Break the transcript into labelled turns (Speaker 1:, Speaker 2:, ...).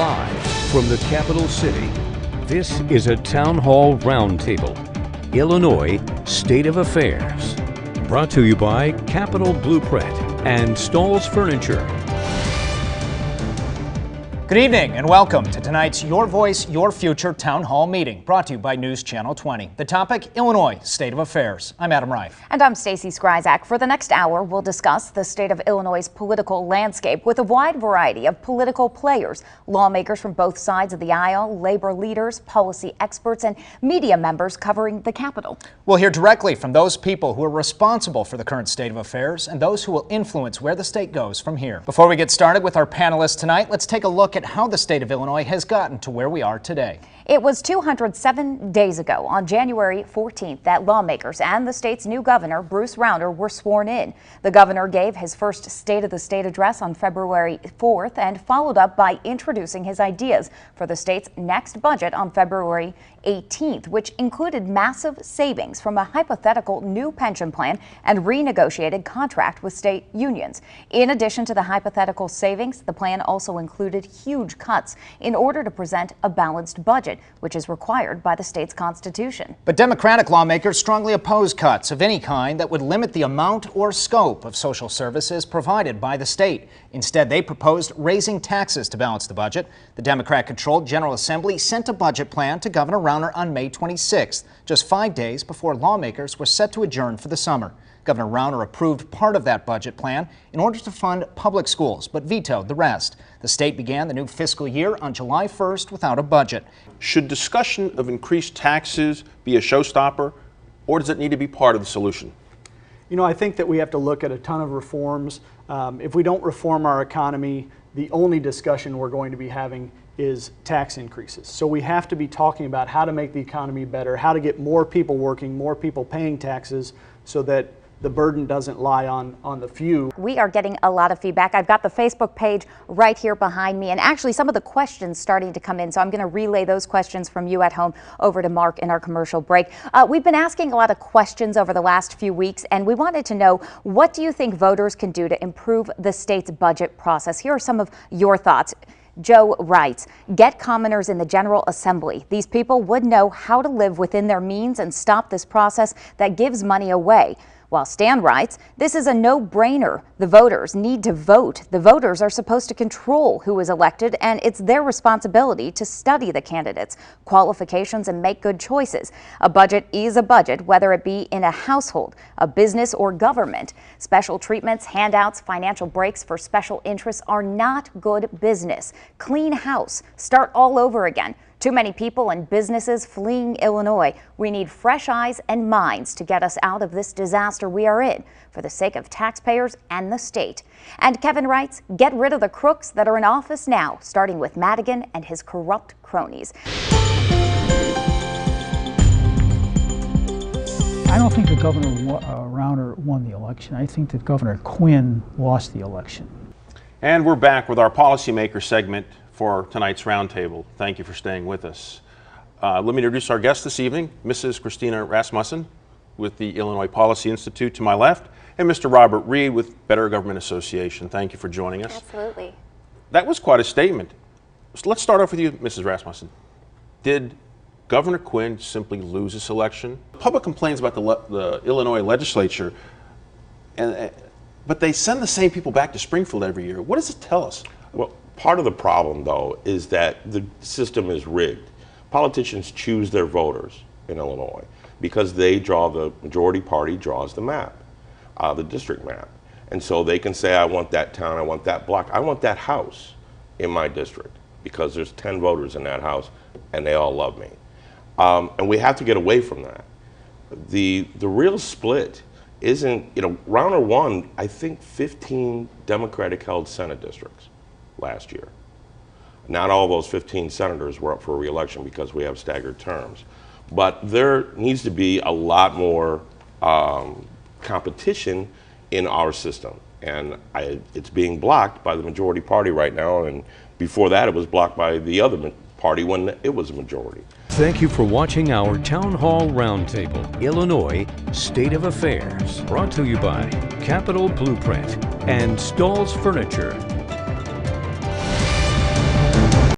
Speaker 1: Live from the capital city, this is a Town Hall Roundtable, Illinois State of Affairs. Brought to you by Capital Blueprint and Stall's Furniture.
Speaker 2: Good evening and welcome to tonight's Your Voice, Your Future Town Hall meeting, brought to you by News Channel 20. The topic, Illinois State of Affairs. I'm Adam Reif.
Speaker 3: And I'm Stacey Skryzak. For the next hour, we'll discuss the state of Illinois' political landscape with a wide variety of political players, lawmakers from both sides of the aisle, labor leaders, policy experts, and media members covering the Capitol.
Speaker 2: We'll hear directly from those people who are responsible for the current state of affairs and those who will influence where the state goes from here. Before we get started with our panelists tonight, let's take a look at how the state of Illinois has gotten to where we are today.
Speaker 3: It was 207 days ago, on January 14th, that lawmakers and the state's new governor, Bruce Rauner, were sworn in. The governor gave his first State of the State address on February 4th and followed up by introducing his ideas for the state's next budget on February 18th, which included massive savings from a hypothetical new pension plan and renegotiated contract with state unions. In addition to the hypothetical savings, the plan also included huge cuts in order to present a balanced budget, which is required by the state's constitution.
Speaker 2: But Democratic lawmakers strongly oppose cuts of any kind that would limit the amount or scope of social services provided by the state. Instead, they proposed raising taxes to balance the budget. The Democrat-controlled General Assembly sent a budget plan to Governor Rauner on May 26th, just 5 days before lawmakers were set to adjourn for the summer. Governor Rauner approved part of that budget plan in order to fund public schools, but vetoed the rest. The state began the new fiscal year on July 1st without a budget.
Speaker 4: Should discussion of increased taxes be a showstopper, or does it need to be part of the solution?
Speaker 5: You know, I think that we have to look at a ton of reforms. If we don't reform our economy, the only discussion we're going to be having is tax increases. So we have to be talking about how to make the economy better, how to get more people working, more people paying taxes, so that the burden doesn't lie on the few.
Speaker 3: We are getting a lot of feedback. I've got the Facebook page right here behind me, and actually some of the questions starting to come in, so I'm going to relay those questions from you at home over to Mark in our commercial break. We've been asking a lot of questions over the last few weeks, and we wanted to know, what do you think voters can do to improve the state's budget process? Here are some of your thoughts. Joe writes, get commoners in the General Assembly. These people would know how to live within their means and stop this process that gives money away. While Stan writes, this is a no-brainer. The voters need to vote. The voters are supposed to control who is elected, and it's their responsibility to study the candidates' qualifications and make good choices. A budget is a budget, whether it be in a household, a business, or government. Special treatments, handouts, financial breaks for special interests are not good business. Clean house. Start all over again. Too many people and businesses fleeing Illinois. We need fresh eyes and minds to get us out of this disaster we are in, for the sake of taxpayers and the state. And Kevin writes, get rid of the crooks that are in office now, starting with Madigan and his corrupt cronies.
Speaker 6: I don't think that Governor Rauner won the election. I think that Governor Quinn lost the election.
Speaker 4: And we're back with our policymaker segment for tonight's roundtable. Thank you for staying with us. Let me introduce our guest this evening, Mrs. Christina Rasmussen with the Illinois Policy Institute to my left, and Mr. Robert Reed with Better Government Association. Thank you for joining us.
Speaker 3: Absolutely.
Speaker 4: That was quite a statement. So let's start off with you, Mrs. Rasmussen. Did Governor Quinn simply lose this election? The public complains about the Illinois legislature, but they send the same people back to Springfield every year. What does it tell us?
Speaker 7: Well, part of the problem, though, is that the system is rigged. Politicians choose their voters in Illinois because the majority party draws the map, the district map. And so they can say, I want that town, I want that block, I want that house in my district because there's 10 voters in that house and they all love me. And we have to get away from that. The real split isn't, Rauner won, I think, 15 Democratic-held Senate districts last year. Not all those 15 senators were up for re-election because we have staggered terms. But there needs to be a lot more competition in our system. And it's being blocked by the majority party right now. And before that, it was blocked by the other party when it was a majority.
Speaker 1: Thank you for watching our Town Hall Roundtable, Illinois State of Affairs, brought to you by Capital Blueprint and Stall's Furniture.